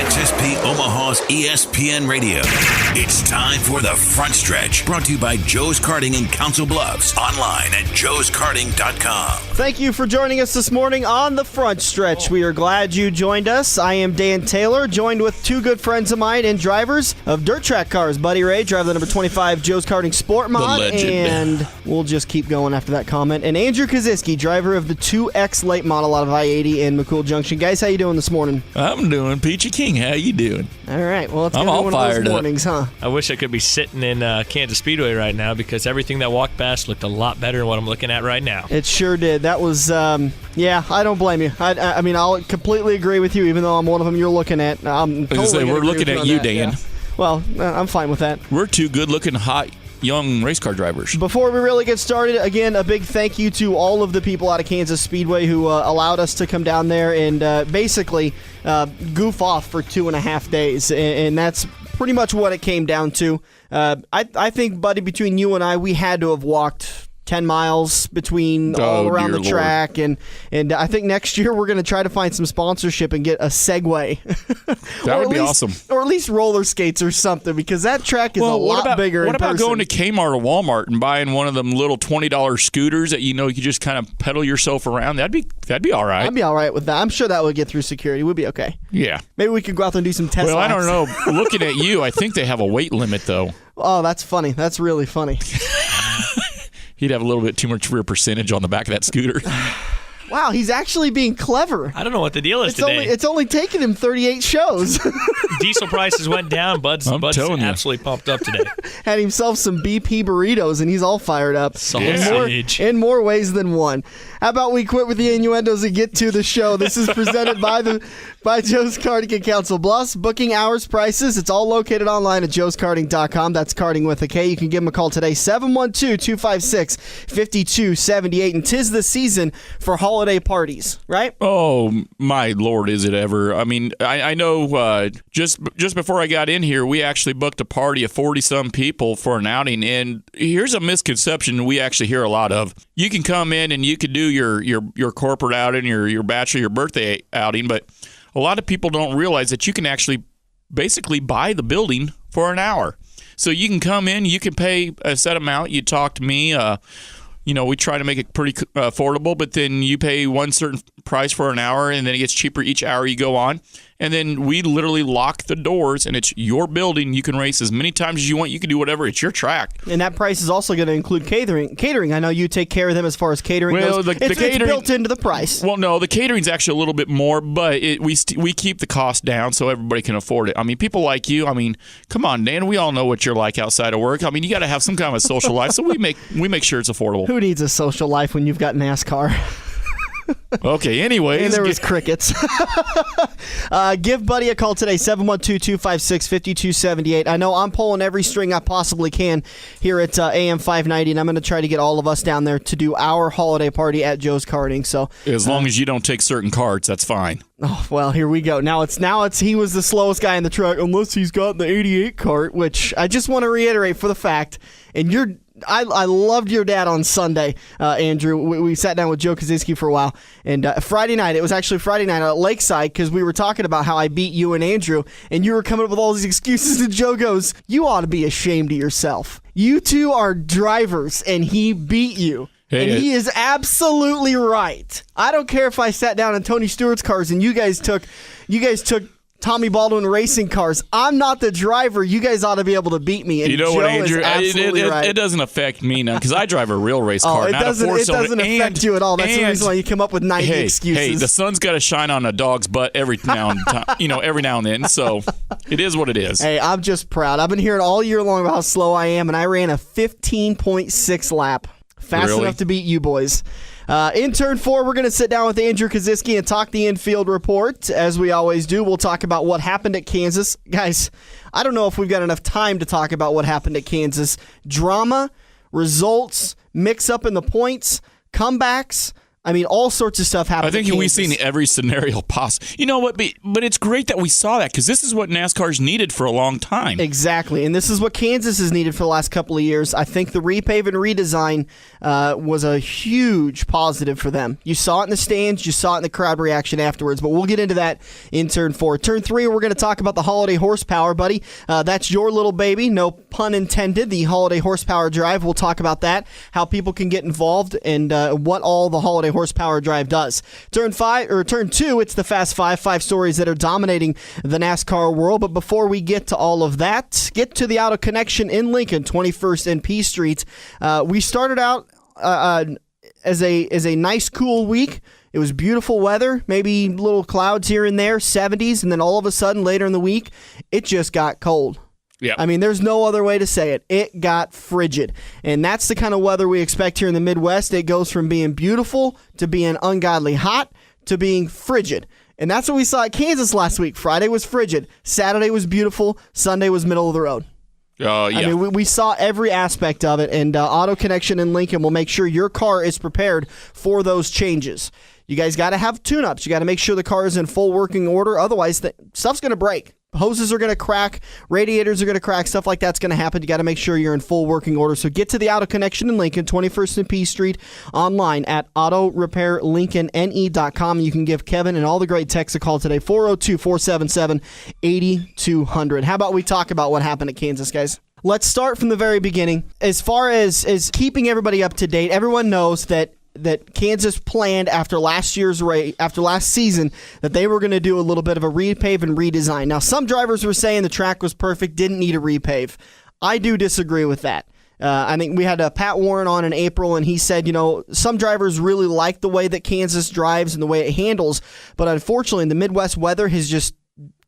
Kansas P. Omaha's ESPN Radio. It's time for the Front Stretch, brought to you by Joe's Karting in Council Bluffs. Online at joeskarting.com. Thank you for joining us this morning on the Front Stretch. We are glad you joined us. I am Dan Taylor, joined with two good friends of mine and drivers of dirt track cars. Buddy Ray, driver the number 25 Joe's Karting Sport Mod, and we'll just keep going after that comment. And Andrew Kaziski, driver of the 2X late model out of I-80 in McCool Junction. Guys, how you doing this morning? I'm doing Peachy King. How you doing? All right. Well, it's I'm gonna all be one of fired those up. mornings, huh? I wish I could be sitting in Kansas Speedway right now because everything that walked past looked a lot better than what I'm looking at right now. It sure did. That was, yeah, I don't blame you. I mean, I'll completely agree with you, even though I'm one of them you're looking at. We're looking at you, Dan. Yeah. Well, I'm fine with that. We're two good-looking, hot, young race car drivers. Before we really get started, again, a big thank you to all of the people out of Kansas Speedway who allowed us to come down there and basically goof off for 2.5 days, and that's pretty much what it came down to. I think, buddy, between you and I, we had to have walked 10 miles between all around the track, and I think next year we're going to try to find some sponsorship and get a Segway. That would be awesome. Or at least roller skates or something, because that track is a lot bigger. What about going to Kmart or Walmart and buying one of them little $20 scooters that you just kind of pedal yourself around? That'd be all right. I'd be all right with that. I'm sure that would get through security. We'd be okay. Yeah. Maybe we could go out there and do some test laps. I don't know. Looking at you, I think they have a weight limit, though. Oh, that's funny. That's really funny. He'd have a little bit too much rear percentage on the back of that scooter. Wow, he's actually being clever. I don't know what the deal is today. It's only taken him 38 shows. Diesel prices went down. Bud's absolutely pumped up today. Had himself some BP burritos, and he's all fired up. In more ways than one. How about we quit with the innuendos and get to the show? This is presented by Joe's Karting in Council Bluffs. Booking hours, prices, it's all located online at joeskarting.com. That's karting with a K. You can give him a call today, 712-256-5278. And 'tis the season for holiday parties, right? Oh, my Lord, is it ever. I mean, I know just before I got in here, we actually booked a party of 40-some people for an outing. And here's a misconception we actually hear a lot of. You can come in and you could do your corporate outing, your bachelor, your birthday outing, but a lot of people don't realize that you can actually basically buy the building for an hour. So you can come in, you can pay a set amount. You talk to me. We try to make it pretty affordable, but then you pay one certain price for an hour, and then it gets cheaper each hour you go on. And then we literally lock the doors, and it's your building. You can race as many times as you want. You can do whatever. It's your track. And that price is also going to include catering. I know you take care of them as far as catering goes. It's built into the price. Well, no, the catering's actually a little bit more, but we keep the cost down so everybody can afford it. I mean, people like you, come on, Dan, we all know what you're like outside of work. I mean, you got to have some kind of a social life, so we make sure it's affordable. Who needs a social life when you've got NASCAR? Okay, anyways. And there was crickets. Give Buddy a call today, 712-256-5278. I know I'm pulling every string I possibly can here at AM 590, and I'm going to try to get all of us down there to do our holiday party at Joe's Karting. So as long as you don't take certain carts, that's fine. Oh, well, here we go. Now it's he was the slowest guy in the truck, unless he's got the 88 cart, which I just want to reiterate for the fact, and I loved your dad on Sunday, Andrew. We sat down with Joe Kaczynski for a while, and Friday night at Lakeside, because we were talking about how I beat you and Andrew, and you were coming up with all these excuses, and Joe goes, "You ought to be ashamed of yourself. You two are drivers, and he beat you." And he is absolutely right. I don't care if I sat down in Tony Stewart's cars and you guys took Tommy Baldwin racing cars. I'm not the driver. You guys ought to be able to beat me. And Joe Andrew? Is absolutely right. It doesn't affect me now because I drive a real race car. It doesn't affect you at all. That's the reason why you come up with 90 excuses. Hey, the sun's got to shine on a dog's butt every now and then. So it is what it is. Hey, I'm just proud. I've been hearing all year long about how slow I am, and I ran a 15.6 lap. Fast enough to beat you boys. In turn 4, we're going to sit down with Andrew Kaczynski and talk the infield report. As we always do, we'll talk about what happened at Kansas. Guys, I don't know if we've got enough time to talk about what happened at Kansas. Drama, results, mix up in the points, comebacks, I mean, all sorts of stuff happened. I think we've seen every scenario possible. You know what? But it's great that we saw that because this is what NASCAR's needed for a long time. Exactly, and this is what Kansas has needed for the last couple of years. I think the repave and redesign was a huge positive for them. You saw it in the stands, you saw it in the crowd reaction afterwards, but we'll get into that in Turn 4. Turn 3, we're going to talk about the holiday horsepower, buddy. That's your little baby, no pun intended, the holiday horsepower drive. We'll talk about that, how people can get involved, and what all the holiday horsepower drive does. Turn 2, it's the Fast Five stories that are dominating the NASCAR world. But before we get to all of that, get to the Auto Connection in Lincoln, 21st and P Street. We started out as a nice, cool week. It was beautiful weather, maybe little clouds here and there, 70s, and then all of a sudden later in the week, it just got cold. Yeah. I mean, there's no other way to say it. It got frigid. And that's the kind of weather we expect here in the Midwest. It goes from being beautiful to being ungodly hot to being frigid. And that's what we saw at Kansas last week. Friday was frigid. Saturday was beautiful. Sunday was middle of the road. Yeah. I mean, we saw every aspect of it, and Auto Connection in Lincoln will make sure your car is prepared for those changes. You guys got to have tune-ups. You got to make sure the car is in full working order. Otherwise, stuff's going to break. Hoses are going to crack, radiators are going to crack, stuff like that's going to happen. You got to make sure you're in full working order. So get to the Auto Connection in Lincoln, 21st and P Street, online at autorepairlincolnne.com. You can give Kevin and all the great techs a call today, 402-477-8200. How about we talk about what happened at Kansas, guys? Let's start from the very beginning. As far as keeping everybody up to date, everyone knows that Kansas planned after last season that they were going to do a little bit of a repave and redesign. Now, some drivers were saying the track was perfect, didn't need a repave. I do disagree with that. I think we had Pat Warren on in April, and he said, some drivers really like the way that Kansas drives and the way it handles, but unfortunately, the Midwest weather has just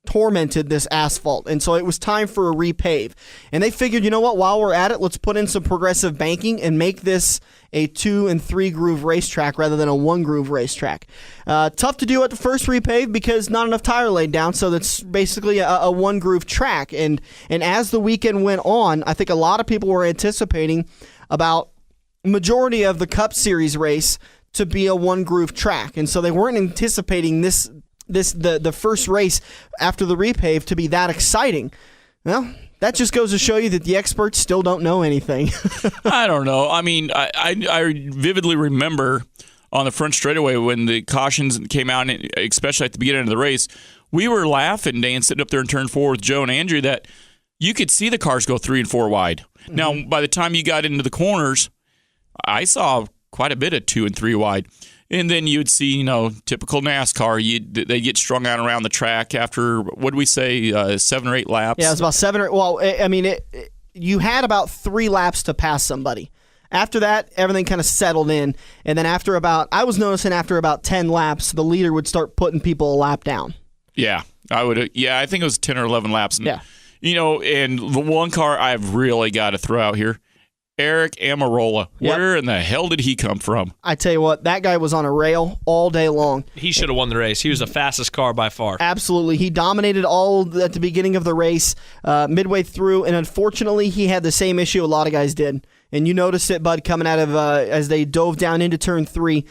tormented this asphalt, and so it was time for a repave. And they figured, while we're at it, let's put in some progressive banking and make this a 2 and 3 groove racetrack rather than a 1 groove racetrack. Tough to do at the first repave because not enough tire laid down, so that's basically a 1 groove track. And as the weekend went on, I think a lot of people were anticipating about majority of the Cup Series race to be a 1 groove track, and so they weren't anticipating the first race after the repave to be that exciting. Well, that just goes to show you that the experts still don't know anything. I don't know. I mean, I vividly remember on the front straightaway when the cautions came out, especially at the beginning of the race, we were laughing, Dan, sitting up there in turn 4 with Joe and Andrew, that you could see the cars go 3 and 4 wide. Mm-hmm. Now, by the time you got into the corners, I saw quite a bit of 2 and 3 wide. And then you'd see, typical NASCAR, they get strung out around the track after, what did we say, 7 or 8 laps? Yeah, it was about 7 or, well, I mean, you had about 3 laps to pass somebody. After that, everything kind of settled in. And then I was noticing after about 10 laps, the leader would start putting people a lap down. Yeah, I think it was 10 or 11 laps. And, yeah. And the one car I've really got to throw out here, Eric Amarola. Yep. Where in the hell did he come from? I tell you what, that guy was on a rail all day long. He should have won the race. He was the fastest car by far. Absolutely. He dominated all at the beginning of the race, midway through, and unfortunately, he had the same issue a lot of guys did. And you noticed it, Bud, coming out of as they dove down into turn 3.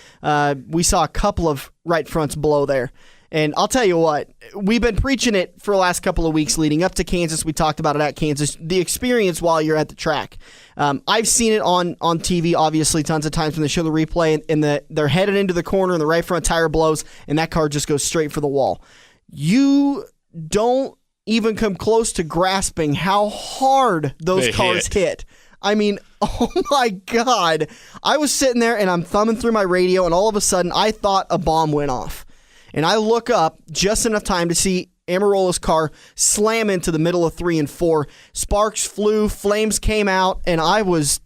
We saw a couple of right fronts blow there. And I'll tell you what, we've been preaching it for the last couple of weeks leading up to Kansas. We talked about it at Kansas. The experience while you're at the track. I've seen it on TV, obviously, tons of times when they show the replay, and they're headed into the corner, and the right front tire blows, and that car just goes straight for the wall. You don't even come close to grasping how hard those cars hit. I mean, oh my God. I was sitting there, and I'm thumbing through my radio, and all of a sudden, I thought a bomb went off. And I look up just enough time to see Amarola's car slam into the middle of 3 and 4. Sparks flew, flames came out, and I was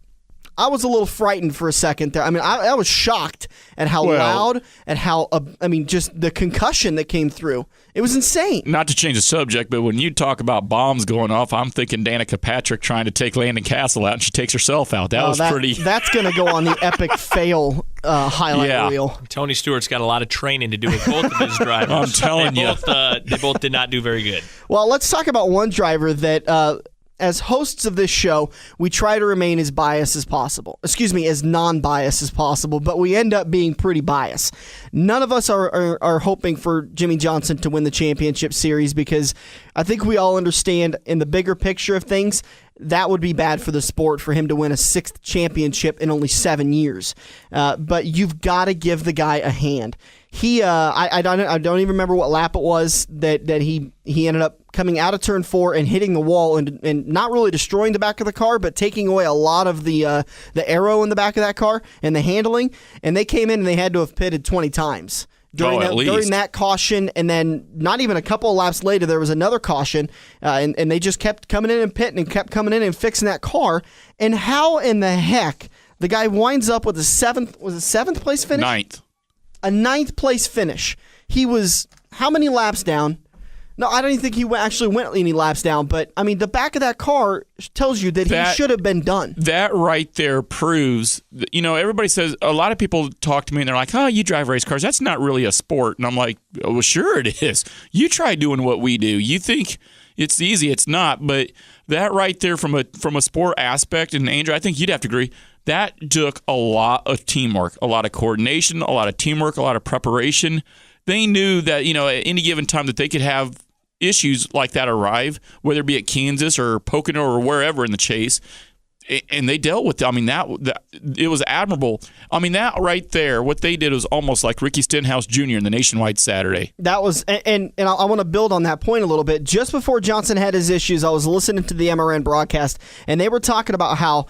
a little frightened for a second there. I mean, I was shocked at how loud and how, just the concussion that came through. It was insane. Not to change the subject, but when you talk about bombs going off, I'm thinking Danica Patrick trying to take Landon Castle out, and she takes herself out. That was pretty... That's going to go on the epic fail highlight reel. Tony Stewart's got a lot of training to do with both of his drivers. I'm telling you. They both did not do very good. Well, let's talk about one driver that... as hosts of this show, we try to remain as biased as possible. As non-biased as possible, but we end up being pretty biased. None of us are hoping for Jimmy Johnson to win the championship series because I think we all understand in the bigger picture of things, that would be bad for the sport for him to win a 6th championship in only 7 years. But you've got to give the guy a hand. I don't even remember what lap it was that he ended up coming out of turn 4 and hitting the wall and not really destroying the back of the car, but taking away a lot of the aero in the back of that car and the handling. And they came in and they had to have pitted 20 times. During that caution, and then not even a couple of laps later, there was another caution, and they just kept coming in and pitting and kept coming in and fixing that car. And how in the heck the guy winds up with a 7th place finish? 9th. A 9th place finish. He was how many laps down? No, I don't even think he actually went any laps down, but I mean, the back of that car tells you that he should have been done. That right there proves, everybody says, a lot of people talk to me and they're like, oh, you drive race cars. That's not really a sport. And I'm like, oh, well, sure it is. You try doing what we do. You think it's easy. It's not. But that right there from a sport aspect, and Andrew, I think you'd have to agree, that took a lot of teamwork, a lot of coordination, a lot of teamwork, a lot of preparation. They knew that, at any given time that they could have issues like that arrive, whether it be at Kansas or Pocono or wherever in the chase, and they dealt with it. I mean, that it was admirable. I mean, that right there, what they did was almost like Ricky Stenhouse Jr. in the Nationwide Saturday. That was, and I want to build on that point a little bit. Just before Johnson had his issues, I was listening to the MRN broadcast, and they were talking about how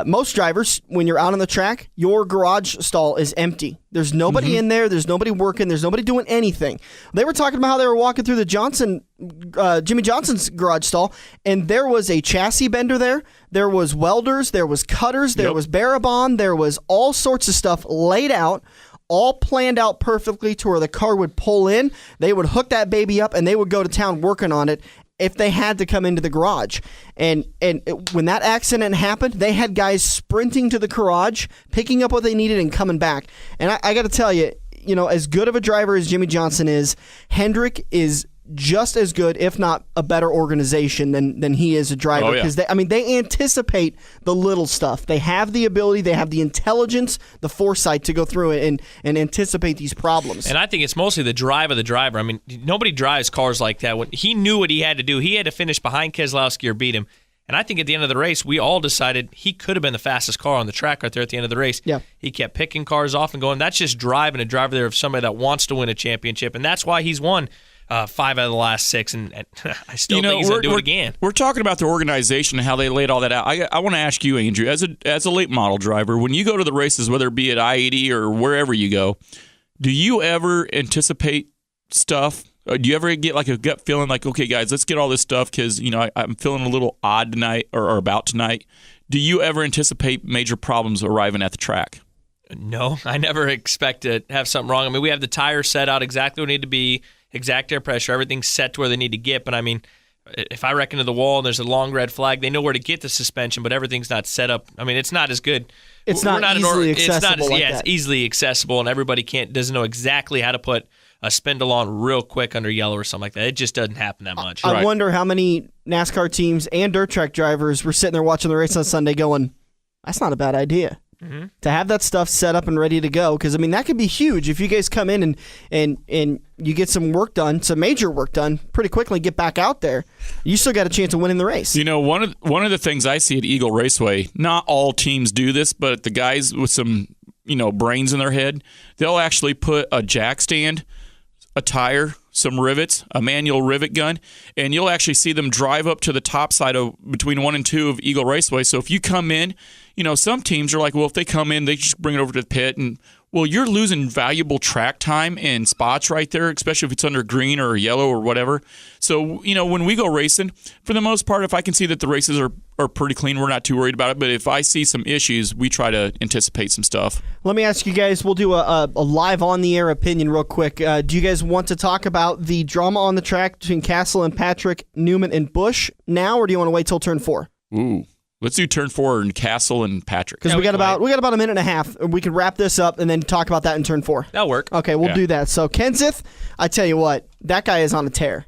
most drivers, when you're out on the track, your garage stall is empty. There's nobody in there. There's nobody working. There's nobody doing anything. They were talking about how they were walking through the Jimmy Johnson's garage stall, and there was a chassis bender there. There was welders. There was cutters. There was Barabon. There was all sorts of stuff laid out, all planned out perfectly to where the car would pull in. They would hook that baby up, and they would go to town working on it if they had to come into the garage. And when that accident happened, they had guys sprinting to the garage, picking up what they needed and coming back. And I got to tell you, as good of a driver as Jimmy Johnson is, Hendrick is just as good, if not a better organization than he is a driver. Because they anticipate the little stuff. They have the ability, they have the intelligence, the foresight to go through it and anticipate these problems. And I think it's mostly the drive of the driver. I mean, nobody drives cars like that. When he knew what he had to do. He had to finish behind Keselowski or beat him. And I think at the end of the race, we all decided he could have been the fastest car on the track right there at the end of the race. Yeah. He kept picking cars off and going. That's just driving a driver there of somebody that wants to win a championship. And that's why he's won 5 out of the last 6, and I still think he's going to do it again. We're talking about the organization and how they laid all that out. I want to ask you, Andrew, as a late model driver, when you go to the races, whether it be at I-80 or wherever you go, do you ever anticipate stuff? Do you ever get like a gut feeling like, okay, guys, let's get all this stuff because I'm feeling a little odd tonight or about tonight? Do you ever anticipate major problems arriving at the track? No, I never expect to have something wrong. I mean, we have the tires set out exactly what they need to be. Exact air pressure, everything's set to where they need to get. But I mean, if I wreck into the wall and there's a long red flag, they know where to get the suspension, but everything's not set up. I mean, it's not as good. It's not easily accessible. It's easily accessible, and everybody doesn't know exactly how to put a spindle on real quick under yellow or something like that. It just doesn't happen that much. I wonder how many NASCAR teams and dirt track drivers were sitting there watching the race on Sunday going, that's not a bad idea. Mm-hmm. To have that stuff set up and ready to go, because that could be huge if you guys come in and you get some work done, some major work done pretty quickly, get back out there. You still got a chance of winning the race. One of the things I see at Eagle Raceway, not all teams do this, but the guys with some brains in their head, they'll actually put a jack stand, a tire, some rivets, a manual rivet gun, and you'll actually see them drive up to the top side of between 1 and 2 of Eagle Raceway. So if you come in, some teams are like, well, if they come in, they just bring it over to the pit. And, well, you're losing valuable track time and spots right there, especially if it's under green or yellow or whatever. So, when we go racing, for the most part, if I can see that the races are pretty clean, we're not too worried about it. But if I see some issues, we try to anticipate some stuff. Let me ask you guys, we'll do a live on-the-air opinion real quick. Do you guys want to talk about the drama on the track between Castle and Patrick, Newman and Busch now, or do you want to wait till turn 4? Ooh. Let's do turn 4 and Castle and Patrick. Because we got about a minute and a half. We can wrap this up and then talk about that in turn 4. That'll work. Okay, we'll do that. So Kenseth, I tell you what, that guy is on a tear.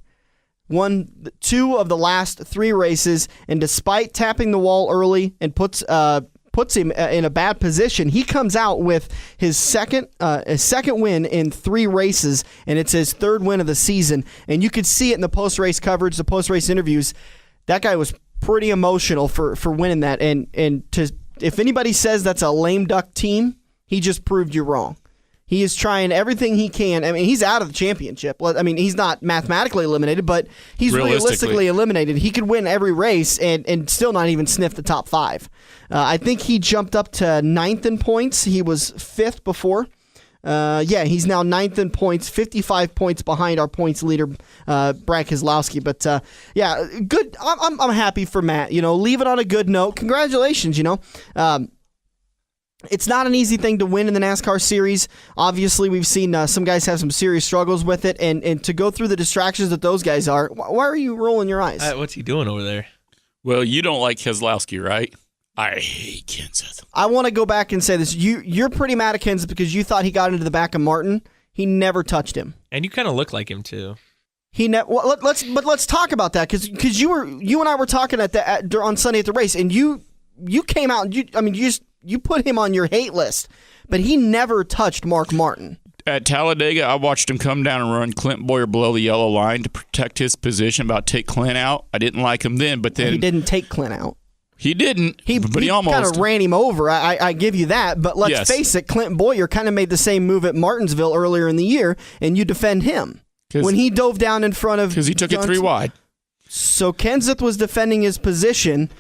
won 2 of the last 3 races, and despite tapping the wall early and puts him in a bad position, he comes out with his second win in 3 races, and it's his 3rd win of the season. And you could see it in the post-race coverage, the post-race interviews. That guy was pretty emotional for winning that. And if anybody says that's a lame duck team, he just proved you wrong. He is trying everything he can. I mean, he's out of the championship. I mean, he's not mathematically eliminated, but he's realistically eliminated. He could win every race and still not even sniff the top 5. I think he jumped up to 9th in points. He was 5th before. He's now 9th in points, 55 points behind our points leader, Brad Keselowski. But good. I'm happy for Matt. Leave it on a good note. Congratulations. It's not an easy thing to win in the NASCAR series. Obviously, we've seen some guys have some serious struggles with it, and to go through the distractions that those guys are, why are you rolling your eyes? What's he doing over there? Well, you don't like Keselowski, right? I hate Kenseth. I want to go back and say this. You're pretty mad at Kenseth because you thought he got into the back of Martin. He never touched him. And you kind of look like him, too. Let's talk about that because you and I were talking on Sunday at the race, and you came out and you put him on your hate list, but he never touched Mark Martin. At Talladega, I watched him come down and run Clint Boyer below the yellow line to protect his position, about take Clint out. I didn't like him then, but then... He didn't take Clint out. He didn't, but he almost... kind of ran him over. I give you that, but let's face it, Clint Boyer kind of made the same move at Martinsville earlier in the year, and you defend him. When he dove down in front of... Because he took it 3 wide. So Kenseth was defending his position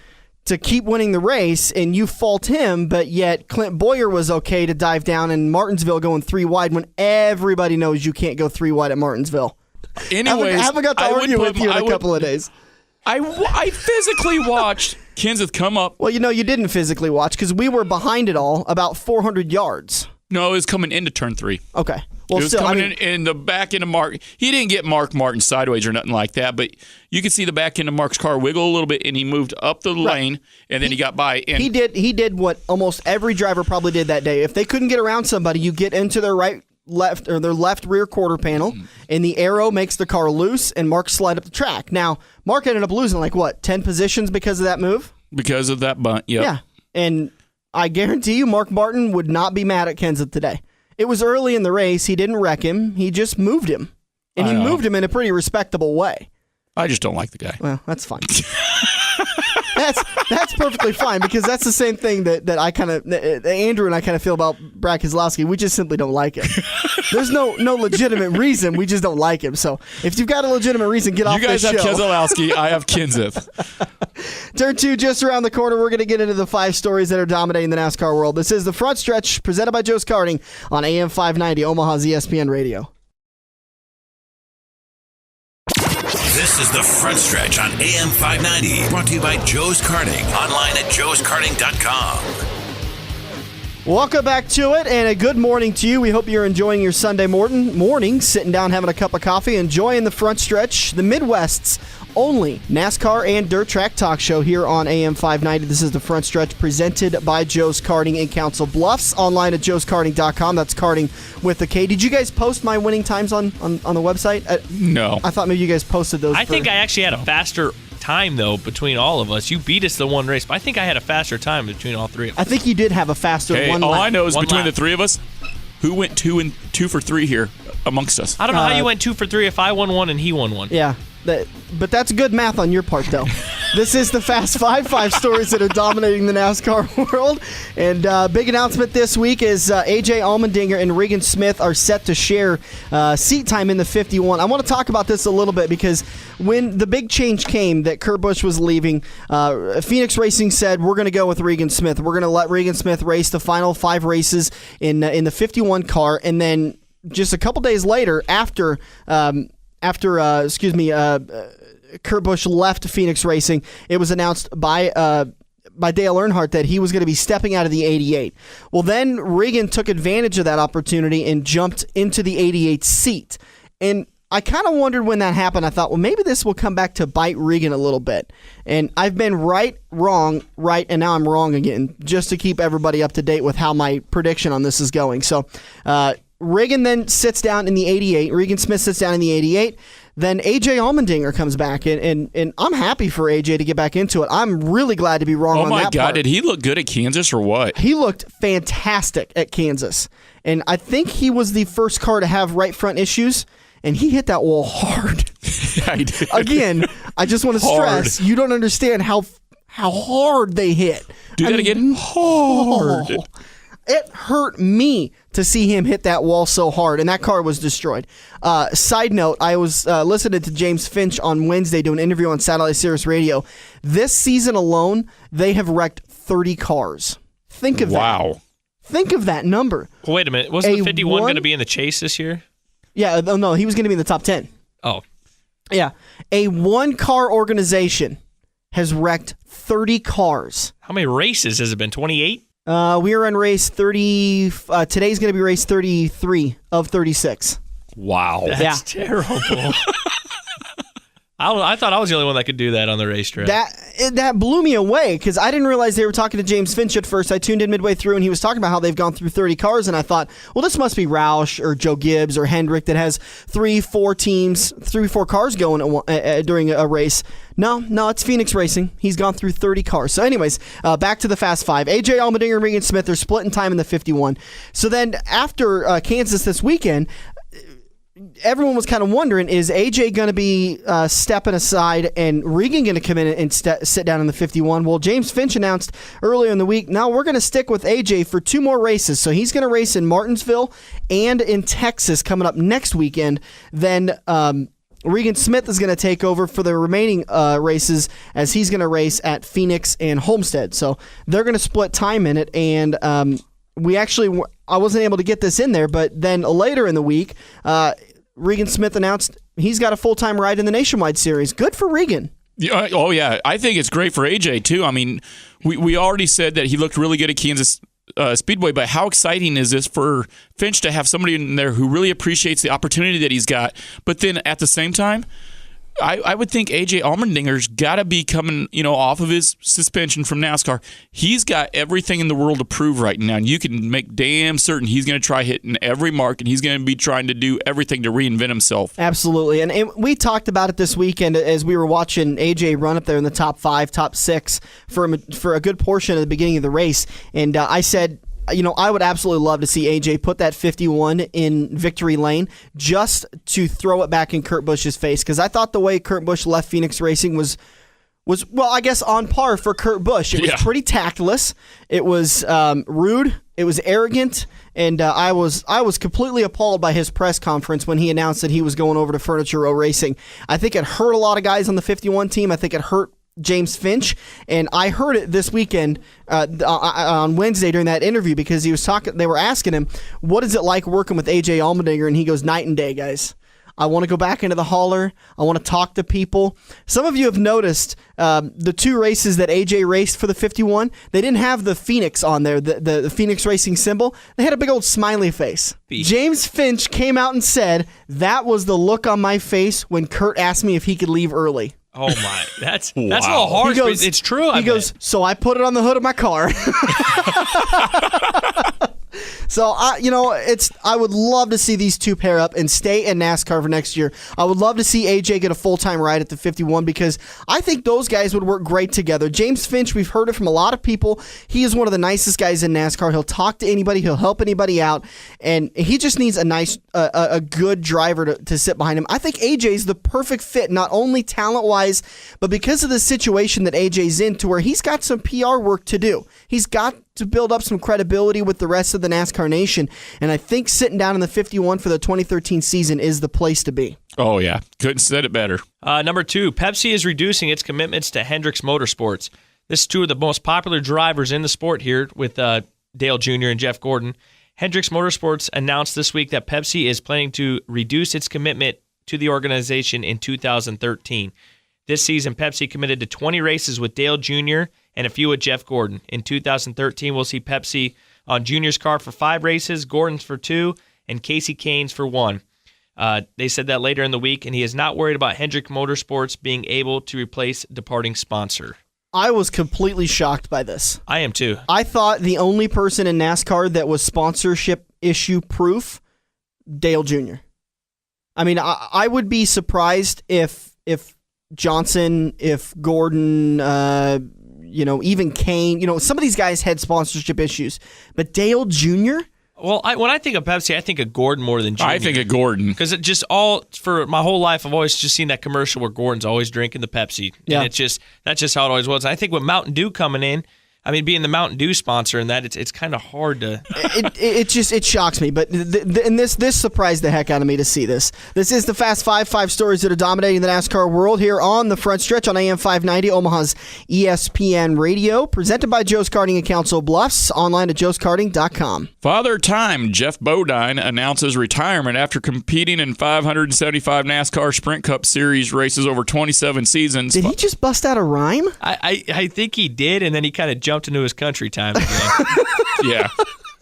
to keep winning the race, and you fault him, but yet Clint Boyer was okay to dive down in Martinsville going 3 wide when everybody knows you can't go 3 wide at Martinsville. Anyways, I haven't got to argue with you in a couple of days. I physically watched Kenseth come up. Well, you didn't physically watch because we were behind it all about 400 yards. No, it was coming into turn 3. Okay. Well, it was coming in the back end of Mark. He didn't get Mark Martin sideways or nothing like that, but you could see the back end of Mark's car wiggle a little bit, and he moved up the lane, and then he got by. And he did what almost every driver probably did that day. If they couldn't get around somebody, you get into their left rear quarter panel, and the arrow makes the car loose, and Mark slide up the track. Now, Mark ended up losing 10 positions because of that move? Because of that bunt, yep. Yeah, and I guarantee you Mark Martin would not be mad at Kenseth today. It was early in the race. He didn't wreck him. He just moved him. And he moved him in a pretty respectable way. I just don't like the guy. Well, that's fine. That's perfectly fine because that's the same thing that Andrew and I kind of feel about Brad Keselowski. We just simply don't like him. There's no legitimate reason. We just don't like him. So if you've got a legitimate reason, get off this show. You guys have Keselowski. I have Kenseth. Turn 2 just around the corner. We're going to get into the 5 stories that are dominating the NASCAR world. This is The Front Stretch presented by Joe's Karting on AM 590, Omaha's ESPN Radio. This is The Front Stretch on AM 590, brought to you by Joe's Karting, online at joeskarting.com. Welcome back to it, and a good morning to you. We hope you're enjoying your Sunday morning, sitting down, having a cup of coffee, enjoying The Front Stretch, the Midwest's only NASCAR and dirt track talk show here on AM 590. This is The Front Stretch presented by Joe's Karting in Council Bluffs, online at joeskarting.com. That's karting with a K. Did you guys post my winning times on the website? No. I thought maybe you guys posted those. I think I actually had a faster time, though, between all of us. You beat us the one race, but I think I had a faster time between all 3 of us. I think you did have a faster one all lap. I know is One between lap. the 3 of us, who went 2 for 3 here amongst us. I don't know how you went 2 for 3 if I won 1 and he won 1. Yeah. But that's good math on your part, though. This is the Fast 5 stories that are dominating the NASCAR world. And big announcement this week is A.J. Allmendinger and Regan Smith are set to share seat time in the 51. I want to talk about this a little bit because when the big change came that Kurt Busch was leaving, Phoenix Racing said, we're going to go with Regan Smith. We're going to let Regan Smith race the final 5 races in the 51 car. And then just a couple days later, after Kurt Busch left Phoenix Racing, it was announced by Dale Earnhardt that he was going to be stepping out of the 88. Well, then Regan took advantage of that opportunity and jumped into the 88 seat. And I kind of wondered when that happened. I thought, well, maybe this will come back to bite Regan a little bit. And I've been right, and now I'm wrong again, just to keep everybody up to date with how my prediction on this is going. So, Regan then sits down in the 88. Regan Smith sits down in the 88. then AJ Allmendinger comes back, and I'm happy for AJ to get back into it. I'm really glad to be wrong on that part. Oh, my God. Did he look good at Kansas or what? He looked fantastic at Kansas, and I think he was the first car to have right front issues, and he hit that wall hard. Yeah, he did. Again, I just want to stress, you don't understand how hard they hit. Do that again. Hard. Oh, it hurt me to see him hit that wall so hard, and that car was destroyed. Side note, I was listening to James Finch on Wednesday do an interview on Satellite Sirius Radio. This season alone, they have wrecked 30 cars. Think of that. Wow. Think of that number. Well, wait a minute. Wasn't the 51 going to be in the chase this year? Yeah, no, he was going to be in the top 10. Oh. Yeah. A one-car organization has wrecked 30 cars. How many races has it been? 28? We are on race 30. Today's going to be race 33 of 36. Wow. That's terrible. I thought I was the only one that could do that on the racetrack. That blew me away because I didn't realize they were talking to James Finch at first. I tuned in midway through, and he was talking about how they've gone through 30 cars, and I thought, well, this must be Roush or Joe Gibbs or Hendrick that has 3-4 cars going during a race. No, it's Phoenix Racing. He's gone through 30 cars. So anyways, back to the Fast Five. AJ Allmendinger and Regan Smith are splitting time in the 51. So then after Kansas this weekend, everyone was kind of wondering, is AJ going to be stepping aside and Regan going to come in and sit down in the 51? Well, James Finch announced earlier in the week, now we're going to stick with AJ for 2 more races. So he's going to race in Martinsville and in Texas coming up next weekend. Then Regan Smith is going to take over for the remaining races as he's going to race at Phoenix and Homestead. So they're going to split time in it, and I wasn't able to get this in there, but then later in the week, Regan Smith announced he's got a full-time ride in the Nationwide Series. Good for Regan. Oh, yeah. I think it's great for AJ, too. I mean, we already said that he looked really good at Kansas Speedway, but how exciting is this for Finch to have somebody in there who really appreciates the opportunity that he's got, but then at the same time, I would think AJ Allmendinger's got to be coming, off of his suspension from NASCAR. He's got everything in the world to prove right now, and you can make damn certain he's going to try hitting every mark, and he's going to be trying to do everything to reinvent himself. Absolutely, and we talked about it this weekend as we were watching AJ run up there in the top 5, top 6 for a good portion of the beginning of the race, and I said, I would absolutely love to see AJ put that 51 in victory lane just to throw it back in Kurt Busch's face, because I thought the way Kurt Busch left Phoenix Racing was well, I guess on par for Kurt Busch. It was pretty tactless. It was rude. It was arrogant, and I was completely appalled by his press conference when he announced that he was going over to Furniture Row Racing. I think it hurt a lot of guys on the 51 team. I think it hurt James Finch, and I heard it this weekend on Wednesday during that interview because he was talking. They were asking him, "What is it like working with AJ Allmendinger?" And he goes, "Night and day, guys. I want to go back into the hauler. I want to talk to people." Some of you have noticed the 2 races that AJ raced for the 51. They didn't have the Phoenix on there, the Phoenix Racing symbol. They had a big old smiley face. James Finch came out and said, "That was the look on my face when Kurt asked me if he could leave early." Oh my, that's a little harsh. But it's true. He goes, "So I put it on the hood of my car." So I would love to see these 2 pair up and stay in NASCAR for next year. I would love to see AJ get a full-time ride at the 51 because I think those guys would work great together. James Finch, we've heard it from a lot of people. He is one of the nicest guys in NASCAR. He'll talk to anybody. He'll help anybody out, and he just needs a good driver to sit behind him. I think AJ's the perfect fit, not only talent-wise, but because of the situation that AJ's in, to where he's got some PR work to do. He's got to build up some credibility with the rest of the NASCAR nation, and I think sitting down in the 51 for the 2013 season is the place to be. Oh, yeah. Couldn't said it better. Number 2, Pepsi is reducing its commitments to Hendricks Motorsports. This is 2 of the most popular drivers in the sport here with Dale Jr. and Jeff Gordon. Hendricks Motorsports announced this week that Pepsi is planning to reduce its commitment to the organization in 2013. This season, Pepsi committed to 20 races with Dale Jr. and a few with Jeff Gordon. In 2013, we'll see Pepsi on Jr.'s car for 5 races, Gordon's for 2, and Casey Kane's for 1. They said that later in the week, and he is not worried about Hendrick Motorsports being able to replace departing sponsor. I was completely shocked by this. I am too. I thought the only person in NASCAR that was sponsorship issue proof, Dale Jr. I mean, I would be surprised if Johnson, if Gordon, even Kane, some of these guys had sponsorship issues, but Dale Jr. Well, when I think of Pepsi, I think of Gordon more than Jr. I think of Gordon. Because for my whole life, I've always just seen that commercial where Gordon's always drinking the Pepsi. Yeah. And that's just how it always was. And I think with Mountain Dew coming in, being the Mountain Dew sponsor and that, it's kind of hard to... It shocks me, but this surprised the heck out of me to see this. This is the Fast five stories that are dominating the NASCAR world here on the Front Stretch on AM 590, Omaha's ESPN Radio, presented by Joe's Karting and Council Bluffs, online at joeskarting.com. Father Time, Jeff Bodine, announces retirement after competing in 575 NASCAR Sprint Cup Series races over 27 seasons. Did he just bust out a rhyme? I think he did, and then he kind of jumped into his country time again. Yeah.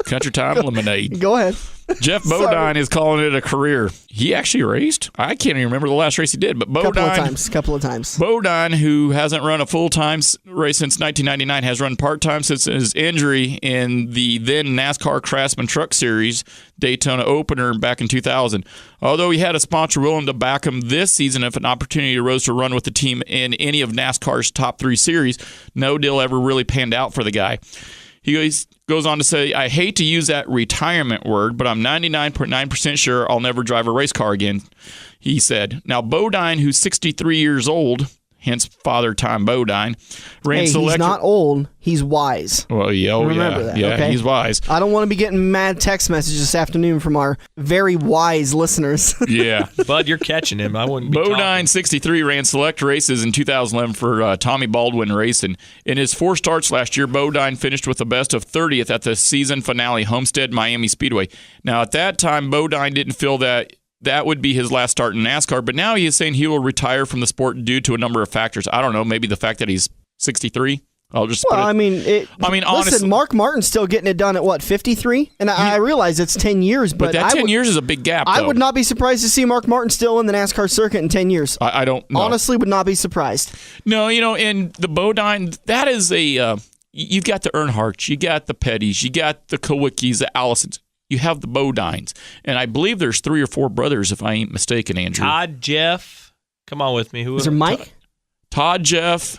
Country Time Lemonade. Go ahead. Jeff Bodine is calling it a career. He actually raced? I can't even remember the last race he did, but Bodine... Couple of times. Bodine, who hasn't run a full-time race since 1999, has run part-time since his injury in the then NASCAR Craftsman Truck Series Daytona opener back in 2000. Although he had a sponsor willing to back him this season if an opportunity arose to run with the team in any of NASCAR's top 3 series, no deal ever really panned out for the guy. He goes on to say, I hate to use that retirement word, but I'm 99.9% sure I'll never drive a race car again, he said. Now, Bodine, who's 63 years old, hence Father Time Bodine, ran he's not old. He's wise. Well, Remember that, okay? He's wise. I don't want to be getting mad text messages this afternoon from our very wise listeners. Yeah. Bud, you're catching him. I wouldn't be Bodine, 63, ran select races in 2011 for Tommy Baldwin Racing. In his 4 starts last year, Bodine finished with the best of 30th at the season finale, Homestead Miami Speedway. Now, at that time, Bodine didn't feel that would be his last start in NASCAR, but now he is saying he will retire from the sport due to a number of factors. I don't know, maybe the fact that he's 63. Honestly, listen, Mark Martin's still getting it done at 53? And I realize it's 10 years, but that 10 years is a big gap, though. I would not be surprised to see Mark Martin still in the NASCAR circuit in 10 years. I don't know. Honestly, would not be surprised. No, and the Bodine, that is you've got the Earnhardts, you got the Pettys, you got the Kowickis, the Allisons. You have the Bodines. And I believe there's 3 or 4 brothers, if I ain't mistaken, Andrew. Todd, Jeff. Come on with me. Who is there? Mike? Todd, Jeff.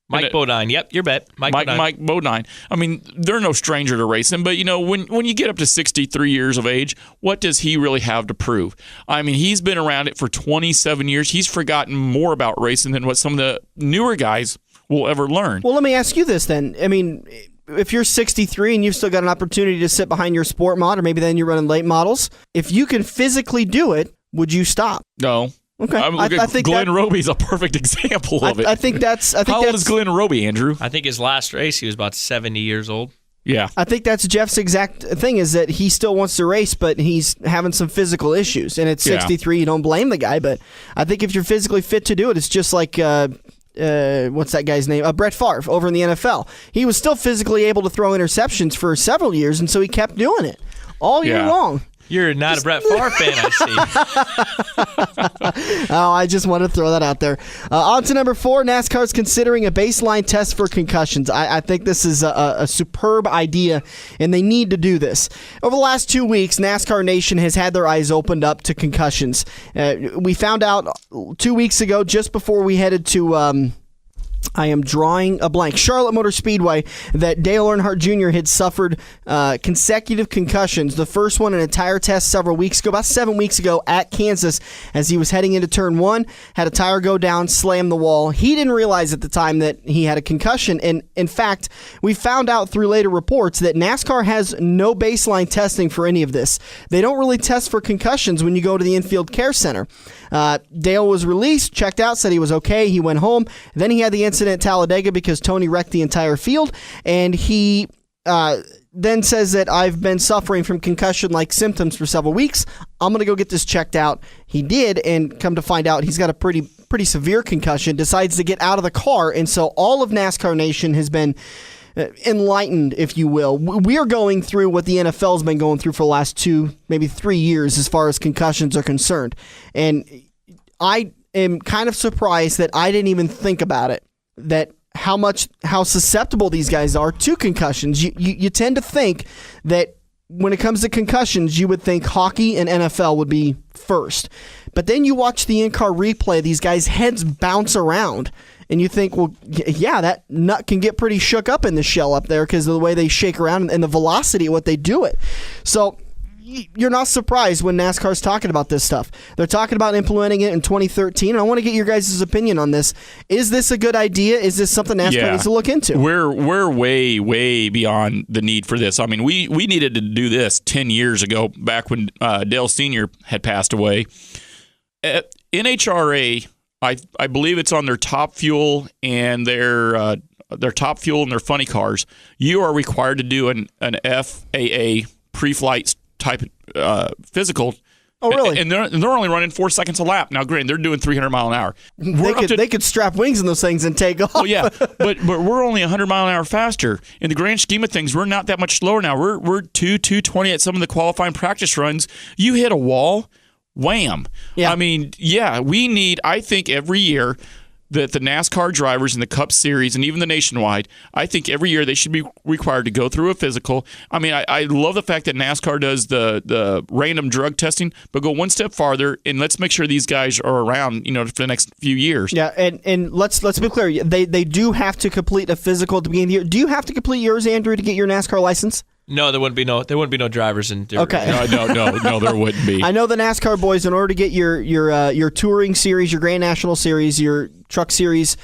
Mike Bodine. Yep, your bet. Mike Bodine. I mean, they're no stranger to racing, but, when you get up to 63 years of age, what does he really have to prove? I mean, he's been around it for 27 years. He's forgotten more about racing than what some of the newer guys will ever learn. Well, let me ask you this then. I mean, if you're 63 and you've still got an opportunity to sit behind your sport mod, or maybe then you're running late models, if you can physically do it, would you stop? No. Okay. I think Glenn Roby's a perfect example of it. I think How old is Glenn Roby, Andrew? I think his last race, he was about 70 years old. Yeah. I think that's Jeff's exact thing, is that he still wants to race, but he's having some physical issues. And at 63, you don't blame the guy, but I think if you're physically fit to do it, it's just like... what's that guy's name? Brett Favre over in the NFL. He was still physically able to throw interceptions for several years, and so he kept doing it all year long. You're not a Brett Favre fan, I see. I just wanted to throw that out there. On to number 4, NASCAR's considering a baseline test for concussions. I think this is a superb idea, and they need to do this. Over the last 2 weeks, NASCAR Nation has had their eyes opened up to concussions. We found out 2 weeks ago, just before we headed to... I am drawing a blank. Charlotte Motor Speedway, that Dale Earnhardt Jr. had suffered consecutive concussions. The first one, an entire test several weeks ago, about 7 weeks ago at Kansas, as he was heading into turn 1, had a tire go down, slam the wall. He didn't realize at the time that he had a concussion. And in fact, we found out through later reports that NASCAR has no baseline testing for any of this. They don't really test for concussions when you go to the infield care center. Dale was released, checked out, said he was okay. He went home. Then he had the incident at Talladega because Tony wrecked the entire field, and he then says that I've been suffering from concussion-like symptoms for several weeks. I'm going to go get this checked out. He did, and come to find out he's got a pretty severe concussion, decides to get out of the car, and so all of NASCAR Nation has been enlightened, if you will. We are going through what the NFL's been going through for the last 2, maybe 3 years as far as concussions are concerned. And I am kind of surprised that I didn't even think about it, that how susceptible these guys are to concussions. You tend to think that when it comes to concussions, you would think hockey and NFL would be first. But then you watch the in-car replay, these guys' heads bounce around. And you think, well, yeah, that nut can get pretty shook up in the shell up there because of the way they shake around and the velocity of what they do it. So you're not surprised when NASCAR's talking about this stuff. They're talking about implementing it in 2013. And I want to get your guys' opinion on this. Is this a good idea? Is this something NASCAR needs to look into? We're way, way beyond the need for this. I mean, we needed to do this 10 years ago, back when Dale Sr. had passed away. NHRA, I believe it's on their top fuel and their top fuel and their funny cars. You are required to do an FAA pre-flight type physical. Oh, really? And they're only running 4 seconds a lap. Now, granted, they're doing 300 mile an hour. They could strap wings in those things and take off. Oh, yeah, but we're only 100 mile an hour faster. In the grand scheme of things, we're not that much slower now. We're 220 at some of the qualifying practice runs. You hit a wall, wham. Yeah. I mean, yeah, we need, I think every year that the NASCAR drivers in the Cup Series and even the Nationwide, I think every year they should be required to go through a physical. I mean, I love the fact that NASCAR does the random drug testing, but go one step farther and let's make sure these guys are around, for the next few years. Yeah, and let's be clear. They do have to complete a physical at the beginning of the year. Do you have to complete yours, Andrew, to get your NASCAR license? No, there wouldn't be no drivers in dirt. Okay. No, there wouldn't be. I know the NASCAR boys, in order to get your touring series, your Grand National Series, your Truck Series,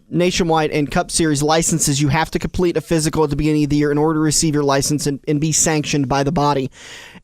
Nationwide, and Cup Series licenses, you have to complete a physical at the beginning of the year in order to receive your license and be sanctioned by the body.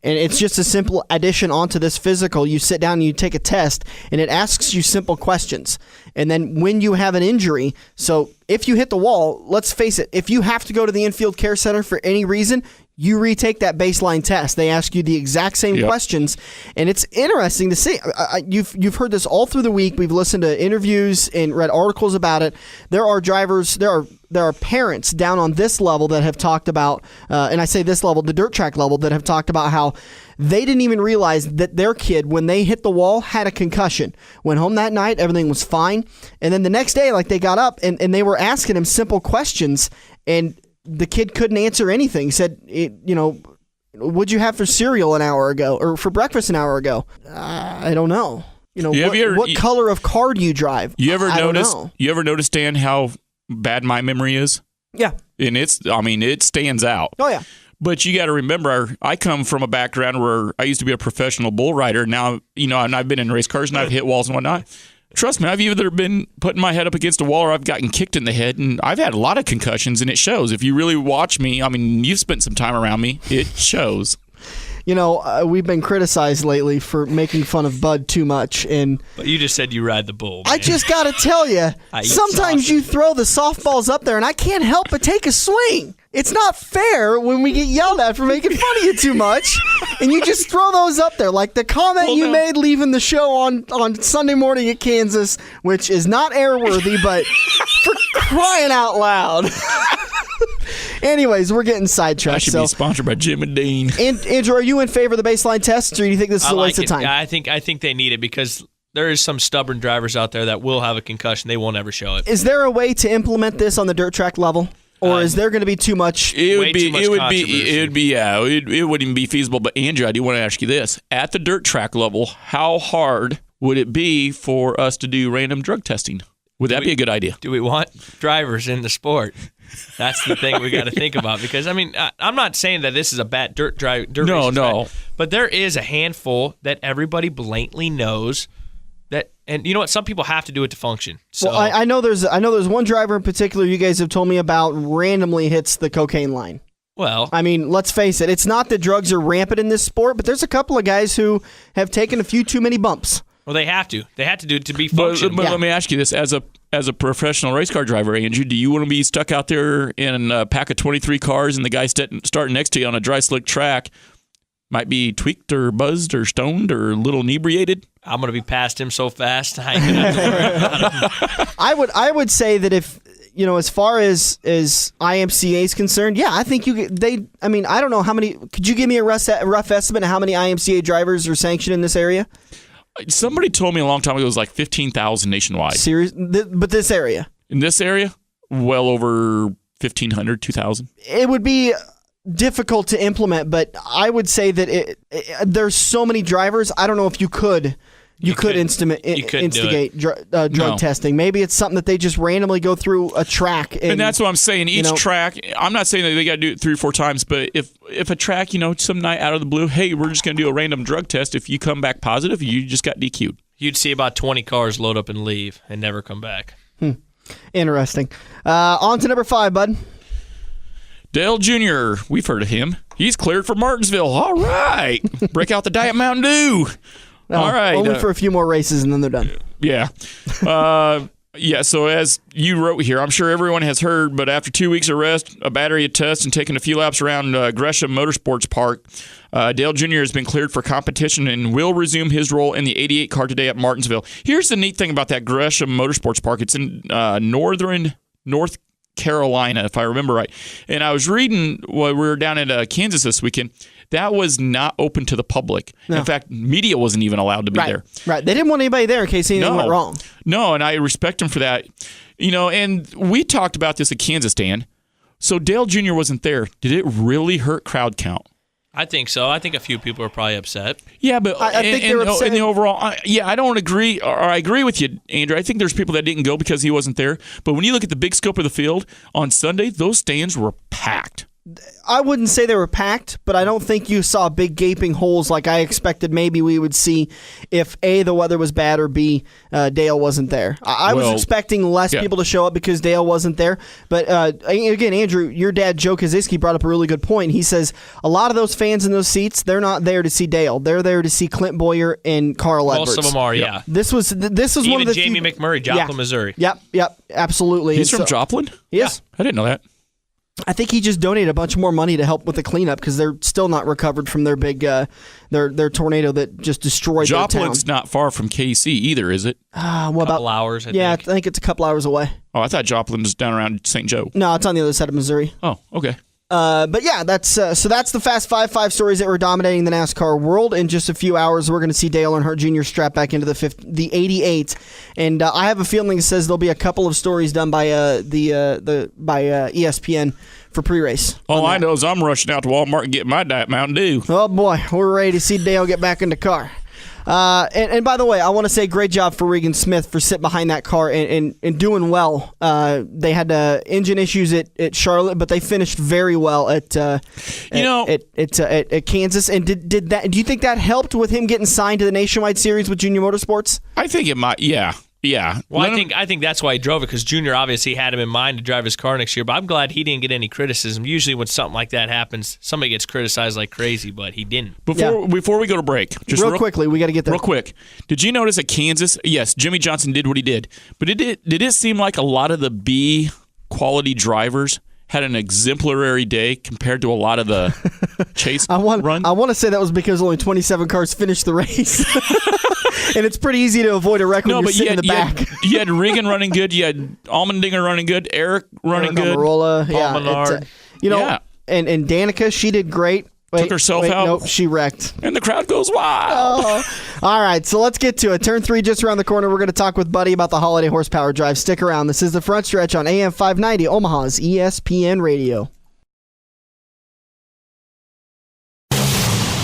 And it's just a simple addition onto this physical. You sit down and you take a test, and it asks you simple questions. And then when you have an injury, so if you hit the wall, let's face it, if you have to go to the infield care center for any reason, you retake that baseline test. They ask you the exact same questions, and it's interesting to see. You've heard this all through the week. We've listened to interviews and read articles about it. There are drivers, there are parents down on this level that have talked about, and I say this level, the dirt track level, that have talked about how they didn't even realize that their kid, when they hit the wall, had a concussion. Went home that night, everything was fine, and then the next day, they got up and they were asking him simple questions, and the kid couldn't answer anything. He said, what'd you have for cereal an hour ago or for breakfast an hour ago? I don't know. What color of car do you drive? You ever notice, Dan, how bad my memory is? Yeah. And it stands out. Oh, yeah. But you got to remember, I come from a background where I used to be a professional bull rider. Now, and I've been in race cars and I've hit walls and whatnot. Trust me, I've either been putting my head up against a wall or I've gotten kicked in the head, and I've had a lot of concussions, and it shows. If you really watch me, you've spent some time around me, it shows. We've been criticized lately for making fun of Bud too much, But you just said you ride the bull, man. I just got to tell you, sometimes you throw the softballs up there, and I can't help but take a swing. It's not fair when we get yelled at for making fun of you too much, and you just throw those up there. Like the comment you made leaving the show on Sunday morning at Kansas, which is not airworthy, but for crying out loud. Anyways, we're getting sidetracked. I should be sponsored by Jim and Dean. Andrew, are you in favor of the baseline tests, or do you think this is a waste of time? I think they need it because there is some stubborn drivers out there that will have a concussion. They won't ever show it. Is there a way to implement this on the dirt track level? Or is there going to be too much? It wouldn't even be feasible. But Andrew, I do want to ask you this: at the dirt track level, how hard would it be for us to do random drug testing? Would that be a good idea? Do we want drivers in the sport? That's the thing we got to think about. Because I'm not saying that this is a bad dirt race. No. But there is a handful that everybody blatantly knows. And you know what? Some people have to do it to function. So well, I know there's one driver in particular you guys have told me about randomly hits the cocaine line. Well, let's face it. It's not that drugs are rampant in this sport, but there's a couple of guys who have taken a few too many bumps. Well, they have to. They have to do it to be functional. But let me ask you this: as a professional race car driver, Andrew, do you want to be stuck out there in a pack of 23 cars and the guy starting next to you on a dry, slick track might be tweaked or buzzed or stoned or a little inebriated? I'm going to be past him so fast, I ain't going to have to worry about him. I would say that if, as far as IMCA is concerned, yeah, I think I don't know how many, could you give me a rough estimate of how many IMCA drivers are sanctioned in this area? Somebody told me a long time ago it was like 15,000 nationwide. Serious? But this area? In this area, well over 1,500, 2,000. It would be difficult to implement, but I would say that there's so many drivers. I don't know if you could instigate drug testing. Maybe it's something that they just randomly go through a track. And that's what I'm saying. Each track, I'm not saying that they got to do it 3 or 4 times, but if a track, some night out of the blue, hey, we're just going to do a random drug test. If you come back positive, you just got DQ'd. You'd see about 20 cars load up and leave and never come back. Interesting. On to number 5, bud. Dale Jr., we've heard of him. He's cleared for Martinsville. All right. Break out the Diet Mountain Dew. All right. Only for a few more races, and then they're done. Yeah. So as you wrote here, I'm sure everyone has heard, but after 2 weeks of rest, a battery of tests, and taking a few laps around Gresham Motorsports Park, Dale Jr. has been cleared for competition and will resume his role in the 88 car today at Martinsville. Here's the neat thing about that Gresham Motorsports Park. It's in North Carolina, if I remember right. And I was reading while we were down at Kansas this weekend, that was not open to the public. No. In fact, media wasn't even allowed to be there. Right. They didn't want anybody there in case anything went wrong. No, and I respect them for that. And we talked about this at Kansas, Dan. So Dale Jr. wasn't there. Did it really hurt crowd count? I think so. I think a few people are probably upset. Yeah, but I think they were upset. In the overall, I don't agree, or I agree with you, Andrew. I think there's people that didn't go because he wasn't there. But when you look at the big scope of the field on Sunday, those stands were packed. I wouldn't say they were packed, but I don't think you saw big gaping holes like I expected maybe we would see if A, the weather was bad, or B, Dale wasn't there. I was expecting less people to show up because Dale wasn't there. But again, Andrew, your dad, Joe Kaczynski, brought up a really good point. He says a lot of those fans in those seats, they're not there to see Dale. They're there to see Clint Boyer and Carl Edwards. Most of them are, yeah. This was Even one of the Jamie McMurray, Joplin, Missouri. Yep, absolutely. He's from Joplin? Yes. I didn't know that. I think he just donated a bunch more money to help with the cleanup because they're still not recovered from their big their tornado that just destroyed their town. Joplin's not far from KC either, is it? Couple hours, I think. I think it's a couple hours away. Oh, I thought Joplin was down around St. Joe. No, it's on the other side of Missouri. Oh, okay. But yeah, that's the Fast 5 stories that were dominating the NASCAR world. In just a few hours, we're going to see Dale Earnhardt Jr. strap back into the 88, and I have a feeling it says there'll be a couple of stories done by ESPN for pre-race. All I know is I'm rushing out to Walmart and getting my Diet Mountain Dew. Oh boy, we're ready to see Dale get back in the car. And by the way, I want to say great job for Regan Smith for sitting behind that car and doing well. They had engine issues at Charlotte, but they finished very well at Kansas. And did that? Do you think that helped with him getting signed to the Nationwide Series with Junior Motorsports? I think it might. Yeah. Yeah. Well, I think that's why he drove it, because Junior obviously had him in mind to drive his car next year. But I'm glad he didn't get any criticism. Usually when something like that happens, somebody gets criticized like crazy, but he didn't. Before we go to break, just real quickly, we got to get there. Real quick, did you notice at Kansas? Yes, Jimmy Johnson did what he did, but did it seem like a lot of the B quality drivers had an exemplary day compared to a lot of the chase run? I want to say that was because only 27 cars finished the race. And it's pretty easy to avoid a wreck when you're sitting in the back. You had Regan running good. You had Allmendinger running good. Eric running good. Amarola, Paul Menard. And Danica, she did great. Took herself out. Nope, she wrecked. And the crowd goes wild. All right, so let's get to it. Turn 3 just around the corner. We're going to talk with Buddy about the Holiday Horsepower Drive. Stick around. This is The Front Stretch on AM 590, Omaha's ESPN Radio.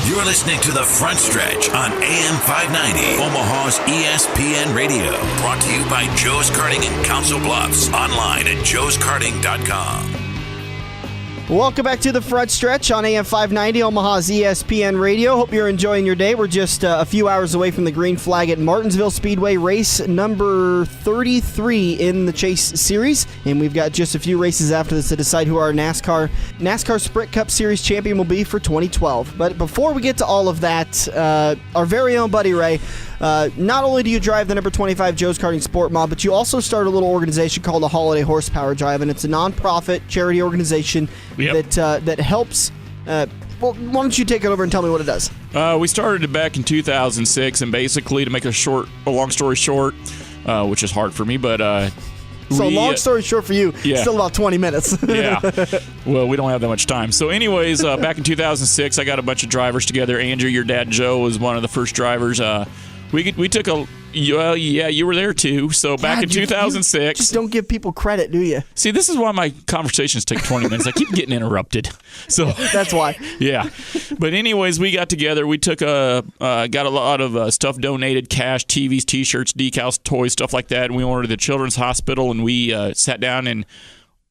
You're listening to The Front Stretch on AM 590, Omaha's ESPN Radio. Brought to you by Joe's Karting in Council Bluffs. Online at joeskarting.com. Welcome back to The Front Stretch on AM 590, Omaha's ESPN Radio. Hope you're enjoying your day. We're just a few hours away from the green flag at Martinsville Speedway, race number 33 in the Chase Series. And we've got just a few races after this to decide who our NASCAR Sprint Cup Series champion will be for 2012. But before we get to all of that, our very own Buddy Ray, not only do you drive the number 25 Joe's Karting Sport Mod, but you also start a little organization called the Holiday Horsepower Drive, and it's a non-profit charity organization that helps. Well, why don't you take it over and tell me what it does? We started it back in 2006, and basically, to make a long story short, which is hard for me, but long story short for you, still about 20 minutes. Yeah. Well, we don't have that much time. So anyways, back in 2006, I got a bunch of drivers together. Andrew, your dad, Joe, was one of the first drivers. We took Well, yeah, you were there too. So back in 2006. You just don't give people credit, do you? See, this is why my conversations take 20 minutes. I keep getting interrupted. So that's why. Yeah. But anyways, we got together. We got a lot of stuff donated, cash, TVs, T-shirts, decals, toys, stuff like that. And we ordered the Children's Hospital, and we sat down, and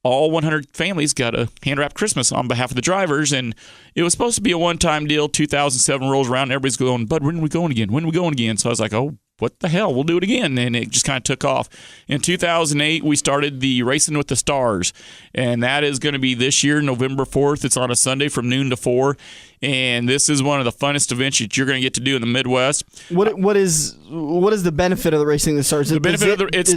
all 100 families got a hand-wrapped Christmas on behalf of the drivers. And it was supposed to be a one-time deal. 2007 rolls around, and everybody's going, Bud, when are we going again? When are we going again? So I was like, oh, what the hell? We'll do it again. And it just kind of took off. In 2008, we started the Racing with the Stars, and that is going to be this year, November 4th. It's on a Sunday from noon to 4. And this is one of the funnest events that you're going to get to do in the Midwest. What is the benefit of the Racing the Stars? The benefit it's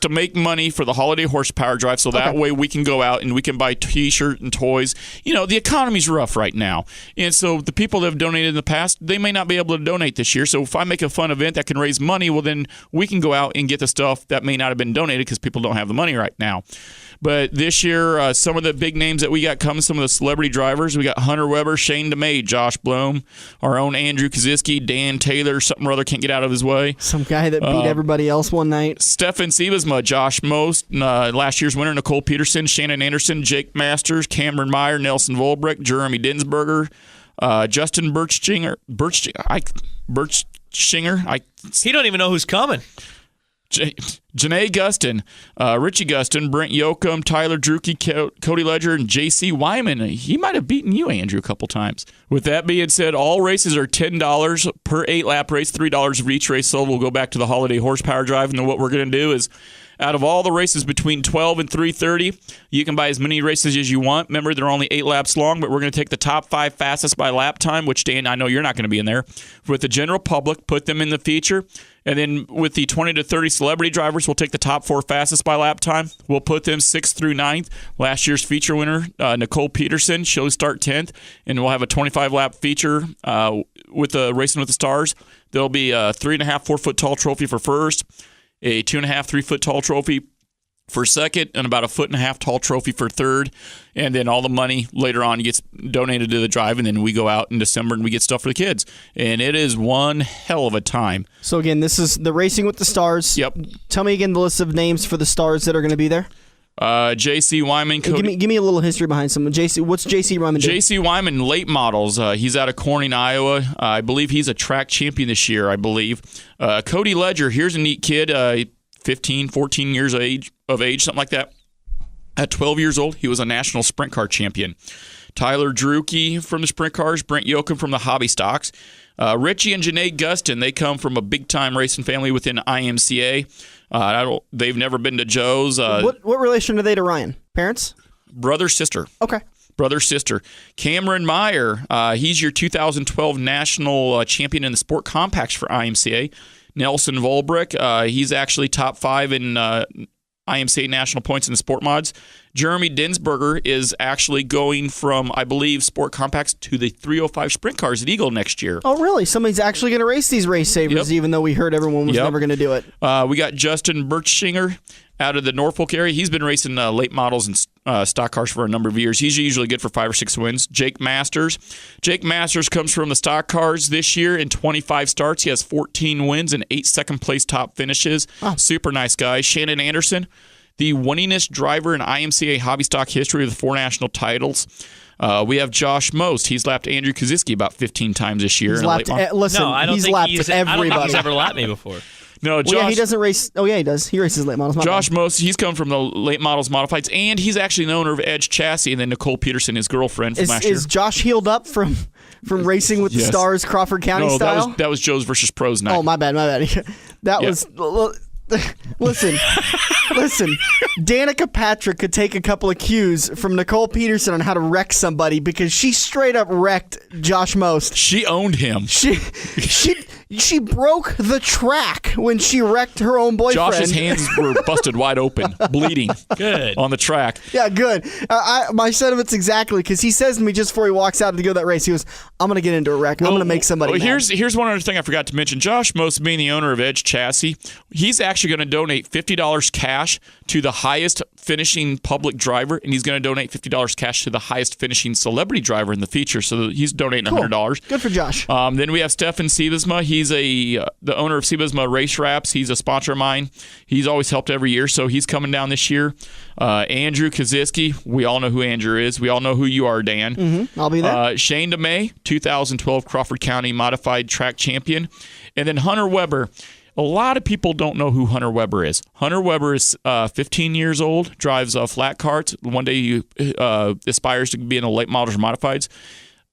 to make money for the holiday horsepower drive, so that way we can go out and we can buy T-shirt and toys. You know, the economy's rough right now, and so the people that have donated in the past, they may not be able to donate this year. So if I make a fun event that can raise money, well, then we can go out and get the stuff that may not have been donated because people don't have the money right now. But this year, some of the big names that we got coming, some of the celebrity drivers, we got Hunter Weber, Shane DeMay, Josh Bloom, our own Andrew Kaziski, Dan Taylor, something or other can't get out of his way. Some guy that beat everybody else one night. Stefan Siebesma, Josh Most, last year's winner, Nicole Peterson, Shannon Anderson, Jake Masters, Cameron Meyer, Nelson Volbrick, Jeremy Dinsberger, Justin Birchshinger. He don't even know who's coming. Janae Gustin, Richie Gustin, Brent Yoakum, Tyler Drucke, Cody Ledger, and J.C. Wyman. He might have beaten you, Andrew, a couple times. With that being said, all races are $10 per 8-lap race, $3 for each race sold. We'll go back to the holiday horsepower drive, and then what we're going to do is, out of all the races between 12 and 3:30, you can buy as many races as you want. Remember, they're only 8 laps long, but we're going to take the top 5 fastest by lap time, which, Dan, I know you're not going to be in there, with the general public, put them in the feature. And then with the 20 to 30 celebrity drivers, we'll take the top 4 fastest by lap time. We'll put them 6th through 9th. Last year's feature winner, Nicole Peterson, she'll start 10th. And we'll have a 25-lap feature with the Racing with the Stars. There'll be a 3.5, 4-foot tall trophy for first, a 2.5, 3-foot tall trophy for second, and about a 1.5-foot tall trophy for third. And then all the money later on gets donated to the drive, and then we go out in December and we get stuff for the kids. And it is one hell of a time. So again, this is the Racing with the Stars. Yep. Tell me again the list of names for the stars that are going to be there. J.C. Wyman. Give me a little history behind someone. What's J.C. Wyman doing? J.C. Wyman, late models. He's out of Corning, Iowa. I believe he's a track champion this year, I believe. Cody Ledger, here's a neat kid, 15, 14 years of age, something like that. At 12 years old, he was a national sprint car champion. Tyler Drucke from the sprint cars, Brent Yoakum from the hobby stocks. Richie and Janae Gustin, they come from a big-time racing family within IMCA. They've never been to Joe's. What relation are they to Ryan? Parents? Brother, sister. Okay. Brother, sister. Cameron Meyer, he's your 2012 national champion in the sport compacts for IMCA. Nelson Volbrick, he's actually top 5 in IMCA national points in the sport mods. Jeremy Dinsberger is actually going from, I believe, sport compacts to the 305 sprint cars at Eagle next year. Oh, really? Somebody's actually going to race these race savers, even though we heard everyone was never going to do it. We got Justin Birchshinger out of the Norfolk area. He's been racing late models and stock cars for a number of years. He's usually good for 5 or 6 wins. Jake Masters. Jake Masters comes from the stock cars this year in 25 starts. He has 14 wins and 8 second-place top finishes. Wow. Super nice guy. Shannon Anderson, the winningest driver in IMCA hobby stock history with 4 national titles. We have Josh Most. He's lapped Andrew Kaziski about 15 times this year. He's lapped everybody. I don't think he's ever lapped me before. No, Josh, he doesn't race. Oh, yeah, he does. He races late models. Josh Most, he's come from the late models modifieds, and he's actually the owner of Edge Chassis, and then Nicole Peterson, his girlfriend from last year. Is Josh healed up from Racing with the Stars, Crawford County style? That was Joe's versus Pros night. Oh, my bad. That was... Listen, Danica Patrick could take a couple of cues from Nicole Peterson on how to wreck somebody because she straight up wrecked Josh Most. She owned him. She broke the track when she wrecked her own boyfriend. Josh's hands were busted wide open, bleeding. Good. On the track. Yeah, good. My sentiments exactly, because he says to me just before he walks out to go that race, he goes, I'm going to get into a wreck. I'm going to make somebody mad. Here's one other thing I forgot to mention. Josh Most, being the owner of Edge Chassis, he's actually going to donate $50 cash to the highest finishing public driver, and he's going to donate $50 cash to the highest finishing celebrity driver in the feature. So he's donating $100. Good for Josh. Then we have Stefan Siebesma. He's the owner of Siebesma Race Wraps. He's a sponsor of mine. He's always helped every year, so he's coming down this year. Andrew Kaziski. We all know who Andrew is. We all know who you are, Dan. Mm-hmm. I'll be there. Shane DeMay, 2012 Crawford County Modified Track Champion. And then Hunter Weber. A lot of people don't know who Hunter Weber is. Hunter Weber is 15 years old, drives flat carts. One day he aspires to be in the late models or modifieds.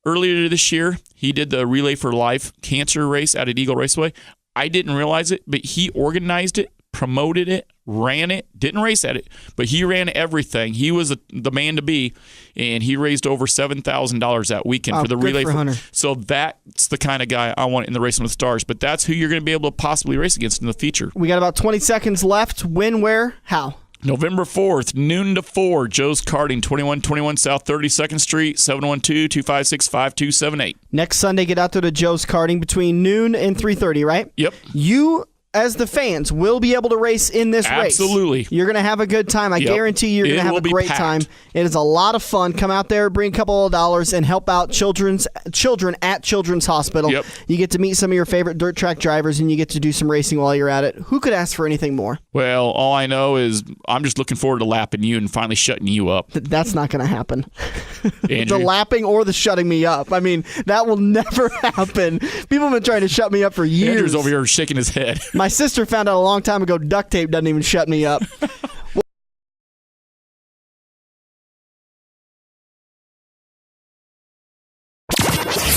Earlier this year, he did the Relay for Life cancer race out at Eagle Raceway. I didn't realize it, but he organized it, promoted it, ran it, didn't race at it, but he ran everything. He was the man to be, and he raised over $7,000 that weekend for the Relay for Hunter. So that's the kind of guy I want in the Racing with Stars, but that's who you're going to be able to possibly race against in the feature. We got about 20 seconds left. When, where, how? November 4th, noon to 4, Joe's Karting, 2121 South 32nd Street, 712-256-5278. Next Sunday, get out there to Joe's Karting between noon and 3:30, right? Yep. You, as the fans, will be able to race in this race. Absolutely. You're going to have a good time. I guarantee you're going to have a great time. It is a lot of fun. Come out there, bring a couple of dollars, and help out children at Children's Hospital. Yep. You get to meet some of your favorite dirt track drivers, and you get to do some racing while you're at it. Who could ask for anything more? Well, all I know is I'm just looking forward to lapping you and finally shutting you up. That's not going to happen. Andrew? The lapping or the shutting me up. I mean, that will never happen. People have been trying to shut me up for years. Andrew's over here shaking his head. My sister found out a long time ago duct tape doesn't even shut me up.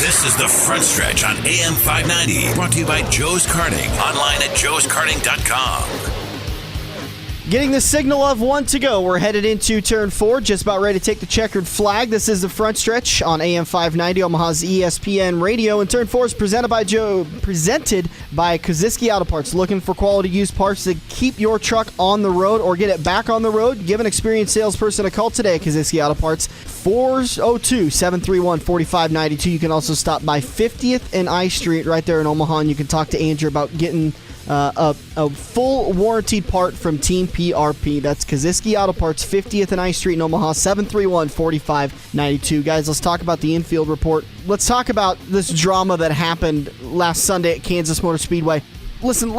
This is the Front Stretch on AM 590, brought to you by Joe's Karting, online at joeskarting.com. Getting the signal of 1 to go. We're headed into turn 4, just about ready to take the checkered flag. This is the Front Stretch on AM 590, Omaha's ESPN Radio. And turn 4 is presented by Kaziski Auto Parts. Looking for quality used parts to keep your truck on the road or get it back on the road? Give an experienced salesperson a call today at Kaziski Auto Parts, 402-731-4592. You can also stop by 50th and I Street right there in Omaha, and you can talk to Andrew about getting a full warranted part from Team PRP. That's Kaziski Auto Parts, 50th and I Street in Omaha, 731-4592. Guys, let's talk about the infield report. Let's talk about this drama that happened last Sunday at Kansas Motor Speedway. Listen,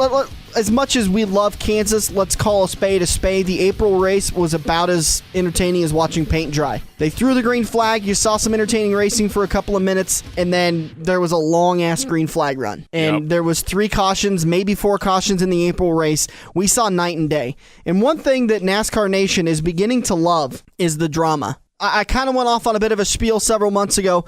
as much as we love Kansas, let's call a spade a spade. The April race was about as entertaining as watching paint dry. They threw the green flag. You saw some entertaining racing for a couple of minutes, and then there was a long-ass green flag run. And there was 3 cautions, maybe 4 cautions in the April race. We saw night and day. And one thing that NASCAR Nation is beginning to love is the drama. I kind of went off on a bit of a spiel several weeks ago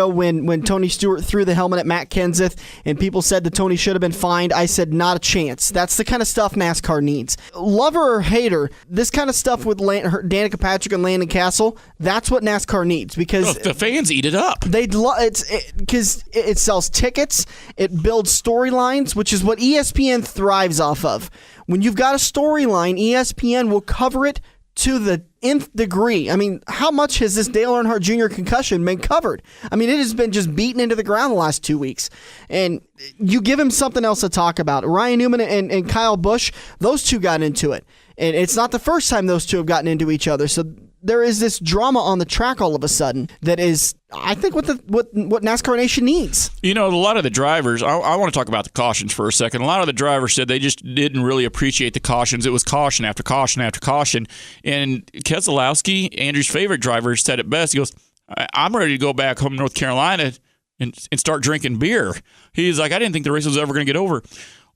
when Tony Stewart threw the helmet at Matt Kenseth and people said that Tony should have been fined. I said, not a chance. That's the kind of stuff NASCAR needs. Lover or hater, this kind of stuff with Danica Patrick and Landon Castle, that's what NASCAR needs because the fans eat it up. Because it sells tickets, it builds storylines, which is what ESPN thrives off of. When you've got a storyline, ESPN will cover it to the nth degree. I mean, how much has this Dale Earnhardt Jr. concussion been covered? I mean, it has been just beaten into the ground the last 2 weeks. And you give him something else to talk about. Ryan Newman and Kyle Busch, those two got into it. And it's not the first time those two have gotten into each other. So there is this drama on the track all of a sudden that is, I think, what NASCAR Nation needs. You know, a lot of the drivers, I want to talk about the cautions for a second. A lot of the drivers said they just didn't really appreciate the cautions. It was caution after caution after caution. And Keselowski, Andrew's favorite driver, said it best. He goes, I'm ready to go back home to North Carolina and start drinking beer. He's like, I didn't think the race was ever going to get over.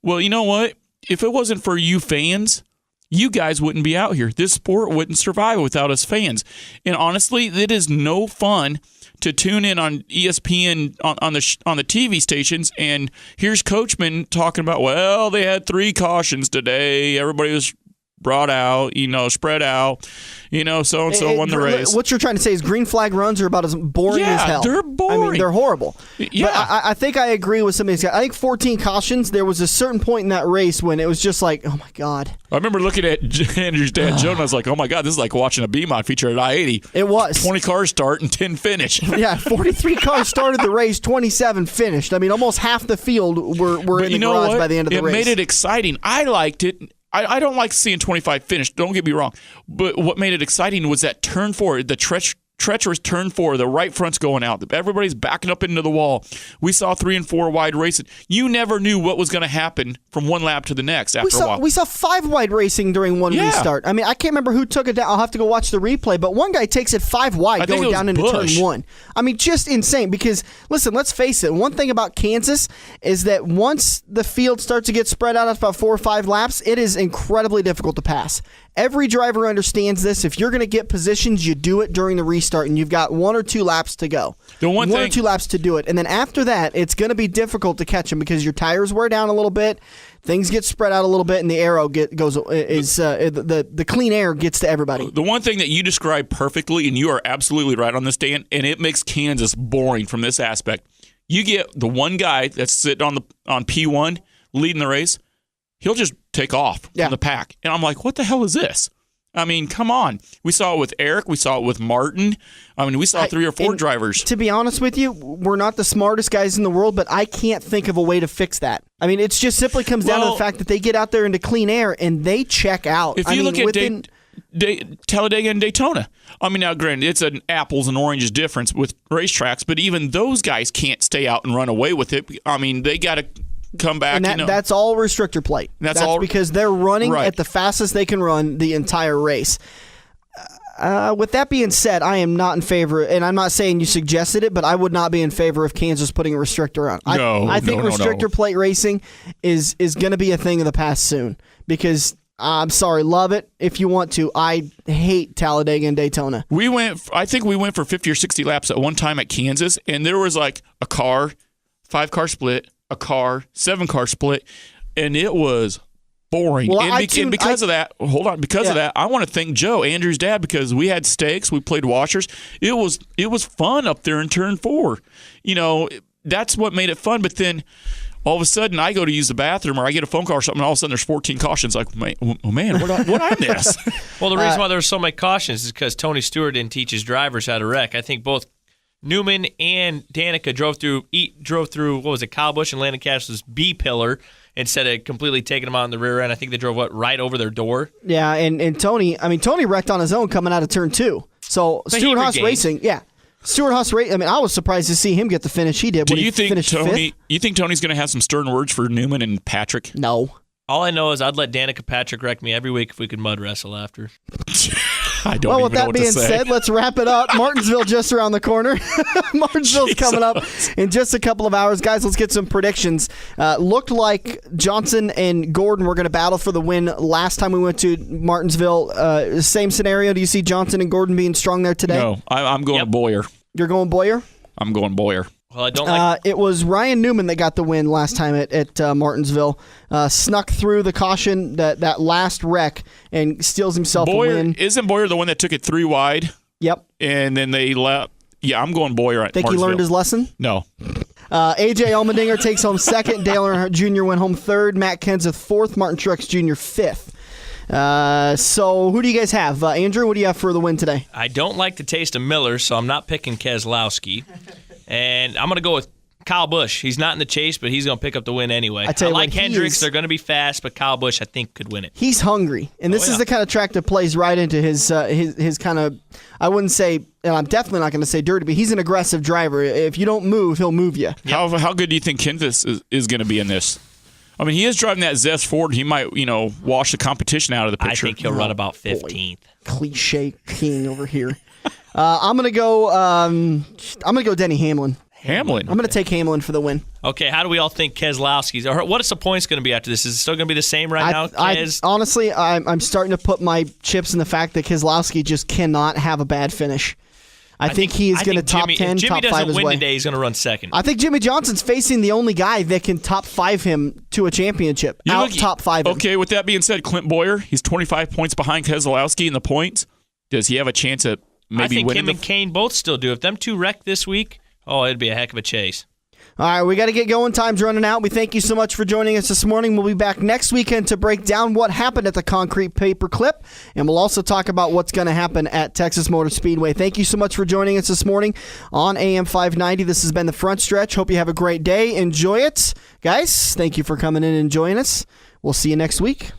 Well, you know what? If it wasn't for you fans, you guys wouldn't be out here. This sport wouldn't survive without us fans. And honestly, it is no fun to tune in on ESPN on the TV stations, and here's Coachman talking about, well, they had 3 cautions today. Everybody was brought out, spread out, so-and-so won the race. What you're trying to say is green flag runs are about as boring as hell. They're boring. I mean, they're horrible. Yeah. But I think I agree with some of these guys. I think 14 cautions, there was a certain point in that race when it was just like, oh, my God. I remember looking at Andrew's dad, Joe, and I was like, oh, my God, this is like watching a B-Mod feature at I-80. It was. 20 cars start and 10 finish. Yeah, 43 cars started the race, 27 finished. I mean, almost half the field were in the garage by the end of the race. It made it exciting. I liked it. I don't like seeing 25 finish. Don't get me wrong. But what made it exciting was that turn 4, the treacherous turn 4, the right front's going out. Everybody's backing up into the wall. We saw 3 and 4 wide racing. You never knew what was going to happen from one lap to the next after a while. We saw 5 wide racing during one restart. I mean, I can't remember who took it down. I'll have to go watch the replay, but one guy takes it 5 wide going down into Busch. turn 1. I mean, just insane because, listen, let's face it. One thing about Kansas is that once the field starts to get spread out after about 4 or 5 laps, it is incredibly difficult to pass. Every driver understands this. If you're going to get positions, you do it during the restart, and you've got 1 or 2 laps to go. One or 2 laps to do it. And then after that, it's going to be difficult to catch them because your tires wear down a little bit, things get spread out a little bit, and the arrow the clean air gets to everybody. The one thing that you described perfectly, and you are absolutely right on this, Dan, and it makes Kansas boring from this aspect. You get the one guy that's sitting on P1 leading the race, he'll just take off from the pack. And I'm like, what the hell is this? I mean, come on. We saw it with Eric. We saw it with Martin. I mean, we saw 3 or 4 drivers. To be honest with you, we're not the smartest guys in the world, but I can't think of a way to fix that. I mean, it just simply comes down to the fact that they get out there into clean air and they check out. If you look at Talladega and Daytona, I mean, now granted, it's an apples and oranges difference with racetracks, but even those guys can't stay out and run away with it. I mean, they got to come back. And that's all restrictor plate. That's all because they're running at the fastest they can run the entire race. With that being said, I am not in favor, and I'm not saying you suggested it, but I would not be in favor of Kansas putting a restrictor on. I think restrictor plate racing is going to be a thing of the past soon because I'm sorry, love it if you want to. I hate Talladega and Daytona. I think we went for 50 or 60 laps at one time at Kansas, and there was like a car, 5-car split, a car, 7-car split, and it was boring. Well, because of that, I want to thank Joe, Andrew's dad, because we had steaks, we played washers. It was fun up there in turn 4. You know, that's what made it fun. But then all of a sudden, I go to use the bathroom or I get a phone call or something, and all of a sudden there's 14 cautions. Like, oh man, what I miss? Well, the reason why there were so many cautions is because Tony Stewart didn't teach his drivers how to wreck. I think both Newman and Danica drove through what was it, Kyle Busch and Landon Cash's B pillar instead of completely taking them out in the rear end. I think they drove right over their door. Yeah, and Tony wrecked on his own coming out of turn 2. So Stewart Haas Racing, Stewart Haas Racing. I mean, I was surprised to see him get the finish he did. Do you think Tony's going to have some stern words for Newman and Patrick? No. All I know is I'd let Danica Patrick wreck me every week if we could mud wrestle after. I don't even know what to say. Well, with that being said, let's wrap it up. Martinsville just around the corner. Martinsville's coming up in just a couple of hours. Guys, let's get some predictions. Looked like Johnson and Gordon were going to battle for the win last time we went to Martinsville. Same scenario. Do you see Johnson and Gordon being strong there today? No, I'm going Boyer. You're going Boyer? I'm going Boyer. Well, I don't like. It was Ryan Newman that got the win last time at Martinsville. Snuck through the caution, that last wreck, and steals himself a win. Isn't Boyer the one that took it 3 wide? Yep. And then they left. Yeah, I'm going Boyer at Think Martinsville. he learned his lesson? No. A.J. Allmendinger takes home 2nd. Dale Earnhardt Jr. went home 3rd. Matt Kenseth 4th. Martin Truex Jr. 5th. So who do you guys have? Andrew, what do you have for the win today? I don't like the taste of Miller, so I'm not picking Keselowski. And I'm going to go with Kyle Busch. He's not in the chase, but he's going to pick up the win anyway. I like Hendricks. They're going to be fast, but Kyle Busch, I think, could win it. He's hungry, and this is the kind of track that plays right into his kind of, I wouldn't say, and I'm definitely not going to say dirty, but he's an aggressive driver. If you don't move, he'll move you. Yep. How good do you think Kenseth is going to be in this? I mean, he is driving that Zest Ford. He might, wash the competition out of the picture. I think he'll run about 15th. Cliche king over here. I'm gonna go Denny Hamlin. I'm going to take Hamlin for the win. Okay, how do we all think Keselowski's? What is the points going to be after this? Is it still going to be the same right now? Honestly, I'm starting to put my chips in the fact that Keselowski just cannot have a bad finish. I think he is going to top 10, top 5 his way. If Jimmy doesn't win today, he's going to run 2nd. I think Jimmy Johnson's facing the only guy that can top 5 him to a championship. Top 5 him. Okay, with that being said, Clint Boyer, he's 25 points behind Keselowski in the points. Does he have a chance at maybe winning? I think him and Kane both still do. If them two wreck this week, it'd be a heck of a chase. All right, we got to get going. Time's running out. We thank you so much for joining us this morning. We'll be back next weekend to break down what happened at the Concrete Paperclip, and we'll also talk about what's going to happen at Texas Motor Speedway. Thank you so much for joining us this morning on AM 590. This has been The Front Stretch. Hope you have a great day. Enjoy it. Guys, thank you for coming in and joining us. We'll see you next week.